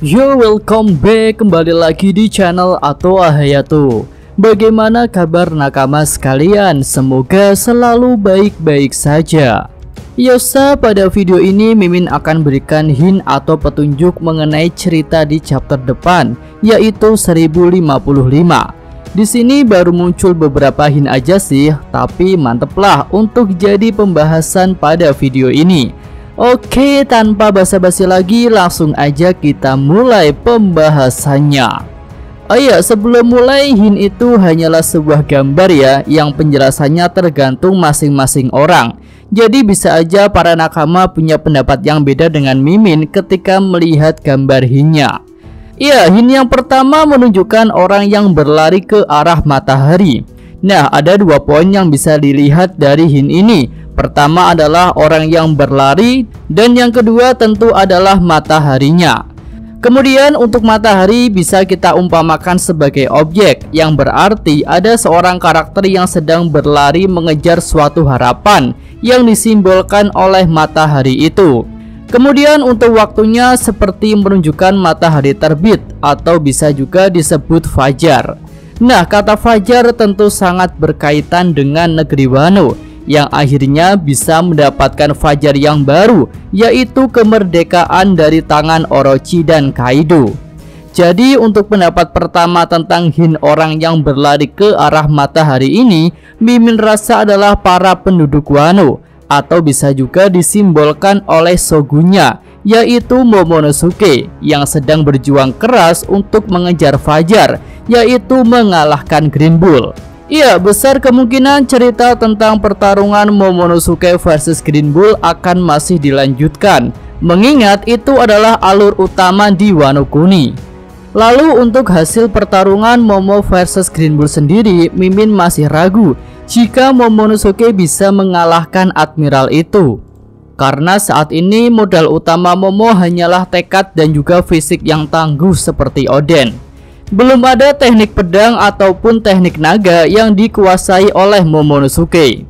Yo, welcome back, kembali lagi di channel Atoa Hayato. Bagaimana kabar nakama sekalian? Semoga selalu baik-baik saja. Yosa, pada video ini Mimin akan berikan hint atau petunjuk mengenai cerita di chapter depan, yaitu 1055. Di sini baru muncul beberapa hint aja sih, tapi manteplah untuk jadi pembahasan pada video ini. Oke, tanpa basa-basi lagi, langsung aja kita mulai pembahasannya. Oh iya, sebelum mulai, hint itu hanyalah sebuah gambar ya, yang penjelasannya tergantung masing-masing orang. Jadi bisa aja para nakama punya pendapat yang beda dengan Mimin ketika melihat gambar hintnya. Iya, hint yang pertama menunjukkan orang yang berlari ke arah matahari. Nah, ada dua poin yang bisa dilihat dari hint ini. Pertama adalah orang yang berlari, dan yang kedua tentu adalah mataharinya. Kemudian untuk matahari bisa kita umpamakan sebagai objek, yang berarti ada seorang karakter yang sedang berlari mengejar suatu harapan yang disimbolkan oleh matahari itu. Kemudian untuk waktunya seperti menunjukkan matahari terbit, atau bisa juga disebut fajar. Nah, kata fajar tentu sangat berkaitan dengan negeri Wano, yang akhirnya bisa mendapatkan fajar yang baru, yaitu kemerdekaan dari tangan Orochi dan Kaido. Jadi untuk pendapat pertama tentang hint orang yang berlari ke arah matahari ini, Mimin rasa adalah para penduduk Wano, atau bisa juga disimbolkan oleh shogunnya, yaitu Momonosuke, yang sedang berjuang keras untuk mengejar fajar, yaitu mengalahkan Green Bull. Iya, besar kemungkinan cerita tentang pertarungan Momonosuke versus Green Bull akan masih dilanjutkan, mengingat itu adalah alur utama di Wano Kuni. Lalu untuk hasil pertarungan Momo versus Green Bull sendiri, Mimin masih ragu jika Momonosuke bisa mengalahkan admiral itu. Karena saat ini modal utama Momo hanyalah tekad dan juga fisik yang tangguh seperti Oden. Belum ada teknik pedang ataupun teknik naga yang dikuasai oleh Momonosuke.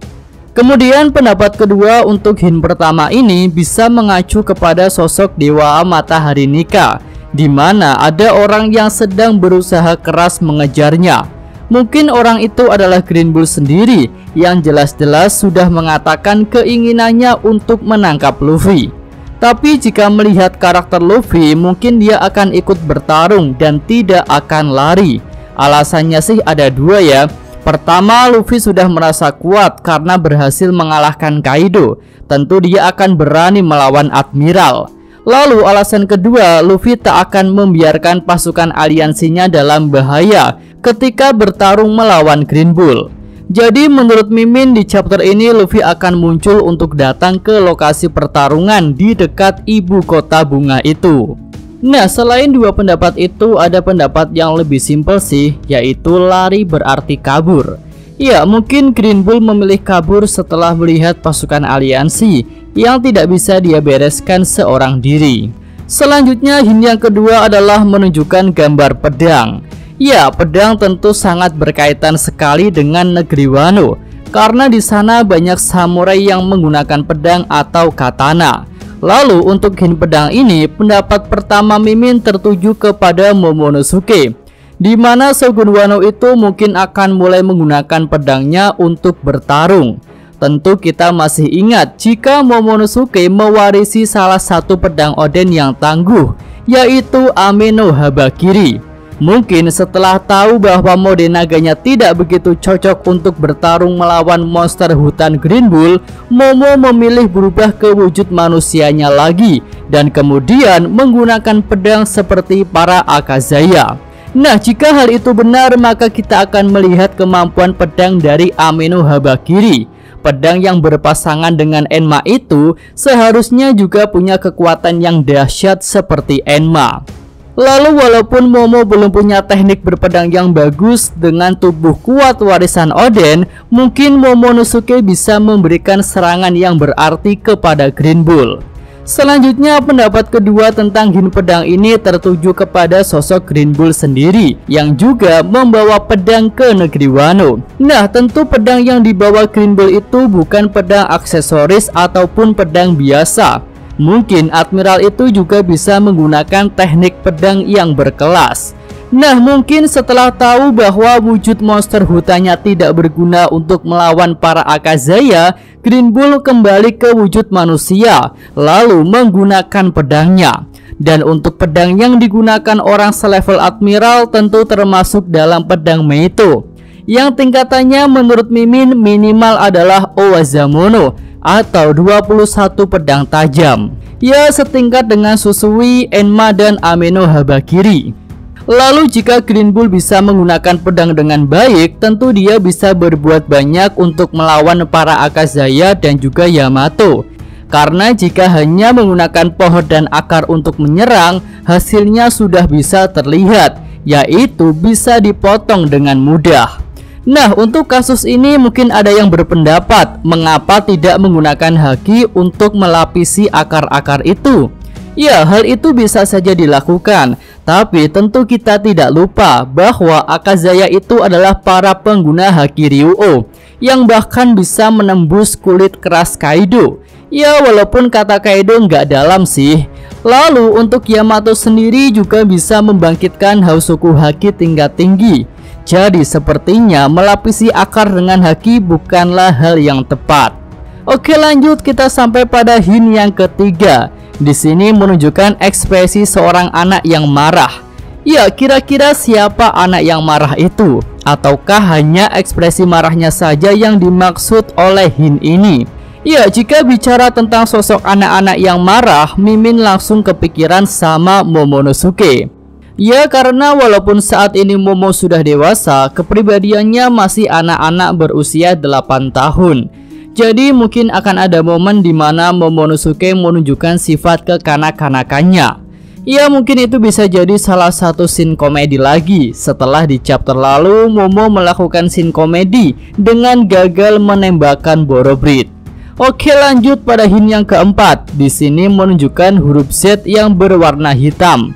Kemudian pendapat kedua untuk hint pertama ini bisa mengacu kepada sosok Dewa Matahari Nika, di mana ada orang yang sedang berusaha keras mengejarnya. Mungkin orang itu adalah Green Bull sendiri, yang jelas-jelas sudah mengatakan keinginannya untuk menangkap Luffy. Tapi jika melihat karakter Luffy, mungkin dia akan ikut bertarung dan tidak akan lari. Alasannya sih ada dua ya. Pertama, Luffy sudah merasa kuat karena berhasil mengalahkan Kaido. Tentu dia akan berani melawan admiral. Lalu alasan kedua, Luffy tak akan membiarkan pasukan aliansinya dalam bahaya ketika bertarung melawan Green Bull. Jadi menurut Mimin di chapter ini Luffy akan muncul untuk datang ke lokasi pertarungan di dekat ibu kota bunga itu. Nah, selain dua pendapat itu, ada pendapat yang lebih simpel sih, yaitu lari berarti kabur. Ya, mungkin Green Bull memilih kabur setelah melihat pasukan aliansi yang tidak bisa dia bereskan seorang diri. Selanjutnya hint yang kedua adalah menunjukkan gambar pedang. Ya, pedang tentu sangat berkaitan sekali dengan negeri Wano, karena di sana banyak samurai yang menggunakan pedang atau katana. Lalu untuk hint pedang ini, pendapat pertama Mimin tertuju kepada Momonosuke, di mana Shogun Wano itu mungkin akan mulai menggunakan pedangnya untuk bertarung. Tentu kita masih ingat jika Momonosuke mewarisi salah satu pedang Oden yang tangguh, yaitu Ame no Habakiri. Mungkin setelah tahu bahwa mode naganya tidak begitu cocok untuk bertarung melawan monster hutan Green Bull, Momo memilih berubah ke wujud manusianya lagi dan kemudian menggunakan pedang seperti para Akazaya. Nah, jika hal itu benar, maka kita akan melihat kemampuan pedang dari Ame no Habakiri. Pedang yang berpasangan dengan Enma itu seharusnya juga punya kekuatan yang dahsyat seperti Enma. Lalu walaupun Momo belum punya teknik berpedang yang bagus dengan tubuh kuat warisan Oden, mungkin Momonosuke bisa memberikan serangan yang berarti kepada Green Bull. Selanjutnya pendapat kedua tentang hint pedang ini tertuju kepada sosok Green Bull sendiri, yang juga membawa pedang ke negeri Wano. Nah, tentu pedang yang dibawa Green Bull itu bukan pedang aksesoris ataupun pedang biasa. Mungkin admiral itu juga bisa menggunakan teknik pedang yang berkelas. Nah, mungkin setelah tahu bahwa wujud monster hutannya tidak berguna untuk melawan para Akazaya, Green Bull kembali ke wujud manusia, lalu menggunakan pedangnya. Dan untuk pedang yang digunakan orang selevel admiral tentu termasuk dalam pedang Meito, yang tingkatannya menurut Mimin minimal adalah Owazamono atau 21 pedang tajam, ya setingkat dengan Susui, Enma, dan Ameno Habakiri. Lalu jika Green Bull bisa menggunakan pedang dengan baik, tentu dia bisa berbuat banyak untuk melawan para Akazaya dan juga Yamato. Karena jika hanya menggunakan pohon dan akar untuk menyerang, hasilnya sudah bisa terlihat, yaitu bisa dipotong dengan mudah. Nah, untuk kasus ini mungkin ada yang berpendapat mengapa tidak menggunakan haki untuk melapisi akar-akar itu. Ya, hal itu bisa saja dilakukan, tapi tentu kita tidak lupa bahwa Akazaya itu adalah para pengguna haki Ryuo yang bahkan bisa menembus kulit keras Kaido. Ya, walaupun kata Kaido nggak dalam sih. Lalu untuk Yamato sendiri juga bisa membangkitkan Hausoku haki tingkat tinggi. Jadi sepertinya melapisi akar dengan haki bukanlah hal yang tepat. Oke, lanjut kita sampai pada hint yang ketiga. Di sini menunjukkan ekspresi seorang anak yang marah. Ya, kira-kira siapa anak yang marah itu? Ataukah hanya ekspresi marahnya saja yang dimaksud oleh hint ini? Ya, jika bicara tentang sosok anak-anak yang marah, Mimin langsung kepikiran sama Momonosuke. Ya, karena walaupun saat ini Momo sudah dewasa, kepribadiannya masih anak-anak berusia 8 tahun. Jadi mungkin akan ada momen di mana Momonosuke menunjukkan sifat kekanak-kanakannya. Ya, mungkin itu bisa jadi salah satu scene komedi lagi. Setelah di chapter lalu Momo melakukan scene komedi dengan gagal menembakkan Borobrit. Oke, lanjut pada hint yang keempat. Di sini menunjukkan huruf Z yang berwarna hitam.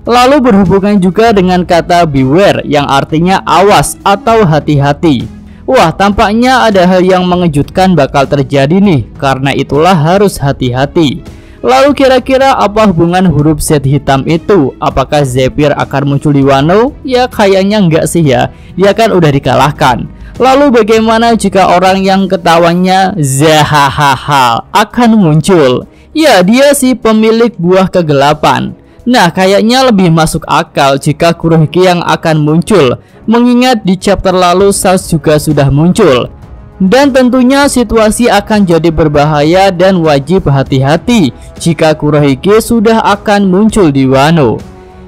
Lalu berhubungan juga dengan kata beware yang artinya awas atau hati-hati. Wah, tampaknya ada hal yang mengejutkan bakal terjadi nih, karena itulah harus hati-hati. Lalu kira-kira apa hubungan huruf Z hitam itu? Apakah Zephyr akan muncul di Wano? Ya kayaknya enggak sih ya, dia kan udah dikalahkan. Lalu bagaimana jika orang yang ketawanya Zahahaha akan muncul? Ya, dia sih pemilik buah kegelapan. Nah, kayaknya lebih masuk akal jika Kurohige yang akan muncul, mengingat di chapter lalu Sasuke juga sudah muncul. Dan tentunya situasi akan jadi berbahaya dan wajib hati-hati jika Kurohige sudah akan muncul di Wano.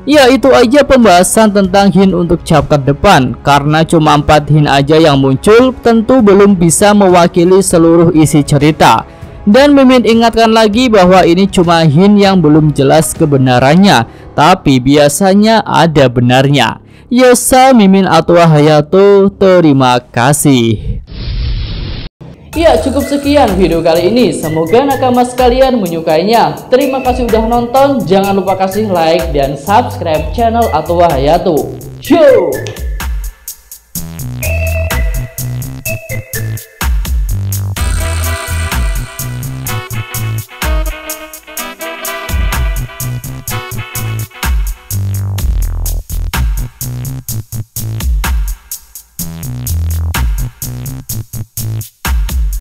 Ya, itu aja pembahasan tentang hint untuk chapter depan. Karena cuma 4 hint aja yang muncul, tentu belum bisa mewakili seluruh isi cerita. Dan Mimin ingatkan lagi bahwa ini cuma hint yang belum jelas kebenarannya, tapi biasanya ada benarnya. Yosa Mimin Atwa Hayato, terima kasih. Ya, cukup sekian video kali ini. Semoga nakama sekalian menyukainya. Terima kasih udah nonton. Jangan lupa kasih like dan subscribe channel Atwa Hayato. Ciao.